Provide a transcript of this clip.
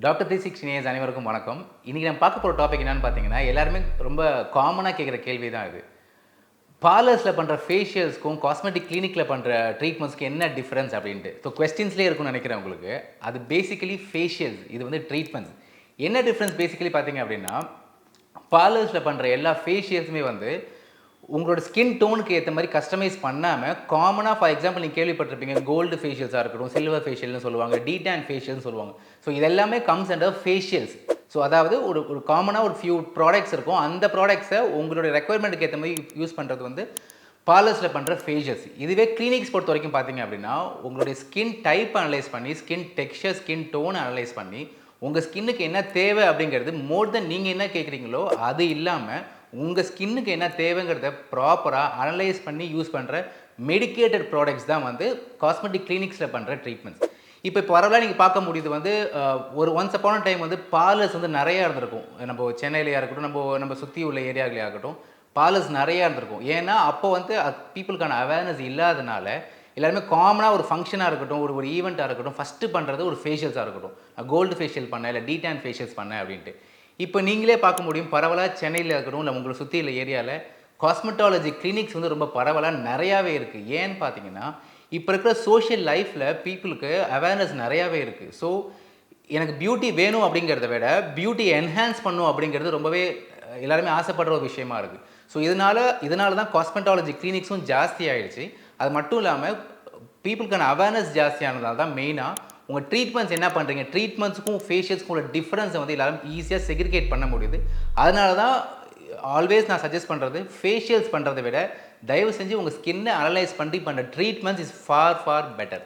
Doctor 360 நேயர்ஸ் அனைவருக்கும் வணக்கம். இன்னைக்கு நம்ம பார்க்க போகிற டாபிக் என்னன்னு பார்த்தீங்கன்னா, எல்லாருமே ரொம்ப காமனாக கேட்குற கேள்வி தான் இது. பார்லர்ஸில் பண்ணுற ஃபேஷியல்ஸ்க்கும் காஸ்மெட்டிக் கிளினிக்கில் பண்ணுற ட்ரீட்மெண்ட்ஸ்க்கு என்ன டிஃப்ரென்ஸ் அப்படின்ட்டு. ஸோ கொஸ்டின்ஸ்லேயே இருக்கும்னு நினைக்கிறேன் உங்களுக்கு. அது பேசிக்கலி ஃபேஷியல்ஸ், இது வந்து ட்ரீட்மெண்ட்ஸ். என்ன டிஃப்ரென்ஸ் பேசிக்கலி பார்த்தீங்க அப்படின்னா, பார்லர்ஸில் பண்ணுற எல்லா ஃபேஷியல்ஸுமே வந்து உங்களோட ஸ்கின் டோனுக்கு ஏற்ற மாதிரி கஸ்டமைஸ் பண்ணாமல் காமனாக ஃபார் எக்ஸாம்பிள் நீங்கள் கேள்விப்பட்டிருப்பீங்க கோல்டு ஃபேஷியல்ஸாக இருக்கட்டும், சில்வர் ஃபேஷியல்னு சொல்லுவாங்க, டீடான் ஃபேஷியல்னு சொல்லுவாங்க. ஸோ இதெல்லாமே கம்ஸ் அண்டர் ஃபேஷியல்ஸ். ஸோ அதாவது ஒரு காமனாக ஒரு ஃபியூ ப்ராடக்ட்ஸ் இருக்கும். அந்த ப்ராடக்ட்ஸை உங்களுடைய ரெக்குயர்மெண்ட்டுக்கு ஏற்ற மாதிரி யூஸ் பண்ணுறது வந்து பார்லர்ஸில் பண்ணுற ஃபேஷியல்ஸ். இதுவே கிளினிக்ஸ் பொறுத்த வரைக்கும் பார்த்தீங்க அப்படின்னா, உங்களுடைய ஸ்கின் டைப் அனலைஸ் பண்ணி, skin texture, skin tone analyse பண்ணி, உங்கள் ஸ்கின்னுக்கு என்ன தேவை அப்படிங்கிறது மோர் தென் நீங்கள் என்ன கேட்குறீங்களோ அது இல்லாமல் உங்கள் ஸ்கின்னுக்கு என்ன தேவைங்கிறத ப்ராப்பராக அனலைஸ் பண்ணி யூஸ் பண்ணுற மெடிக்கேட்டட் ப்ராடக்ட்ஸ் தான் வந்து காஸ்மெட்டிக் கிளினிக்ஸில் பண்ணுற ட்ரீட்மெண்ட்ஸ். இப்போ பரவலாக நீங்கள் பார்க்க முடியுது வந்து ஒரு ஒன்ஸ் அப்பான டைம் வந்து பார்லர்ஸ் வந்து நிறையா இருந்திருக்கும். நம்ம சென்னையிலையாக இருக்கட்டும், நம்ம சுற்றி உள்ள ஏரியாவிலே ஆகட்டும், பார்லர்ஸ் நிறையா இருந்திருக்கும். ஏன்னா அப்போ வந்து பீப்புளுக்கான அவேர்னஸ் இல்லாதனால எல்லாருமே காமனாக ஒரு ஃபங்க்ஷனாக இருக்கட்டும், ஒரு ஈவெண்ட்டாக இருக்கட்டும், ஃபஸ்ட்டு பண்ணுறது ஒரு ஃபேஷியல்ஸாக இருக்கட்டும். கோல்டு ஃபேஷியல் பண்ணேன், இல்லை டீடான் ஃபேஷியல்ஸ் பண்ணேன் அப்படின்ட்டு. இப்போ நீங்களே பார்க்க முடியும், பரவலாக சென்னையில் இருக்கட்டும், இல்லை உங்களை சுற்றி உள்ள ஏரியாவில் காஸ்மெட்டாலஜி கிளினிக்ஸ் வந்து ரொம்ப பரவலாக நிறையாவே இருக்குது. ஏன்னு பார்த்தீங்கன்னா, இப்போ இருக்கிற சோஷியல் லைஃப்பில் பீப்புளுக்கு அவேர்னஸ் நிறையாவே இருக்குது. ஸோ எனக்கு பியூட்டி வேணும் அப்படிங்கிறத விட பியூட்டி என்ஹான்ஸ் பண்ணும் அப்படிங்கிறது ரொம்பவே எல்லாருமே ஆசைப்படுற ஒரு விஷயமா இருக்குது. ஸோ இதனால தான் காஸ்மெட்டாலஜி கிளினிக்ஸும் ஜாஸ்தி ஆகிடுச்சு. அது மட்டும் இல்லாமல் பீப்புளுக்கான அவேர்னஸ் ஜாஸ்தியானதால் தான் மெயினாக உங்கள் ட்ரீட்மெண்ட்ஸ் என்ன பண்ணுறீங்க, ட்ரீட்மெண்ட்ஸுக்கும் ஃபேஷியல்ஸ்க்கும் உள்ள டிஃப்ரென்ஸை வந்து எல்லாரும் ஈஸியாக செக்ரிகேட் பண்ண முடியுது. அதனால தான் ஆல்வேஸ் நான் சஜஸ்ட் பண்ணுறது, ஃபேஷியல்ஸ் பண்ணுறதை விட தயவு செஞ்சு உங்கள் ஸ்கின்னை அனலைஸ் பண்ணி பண்ணுற ட்ரீட்மெண்ட்ஸ் இஸ் ஃபார் பெட்டர்.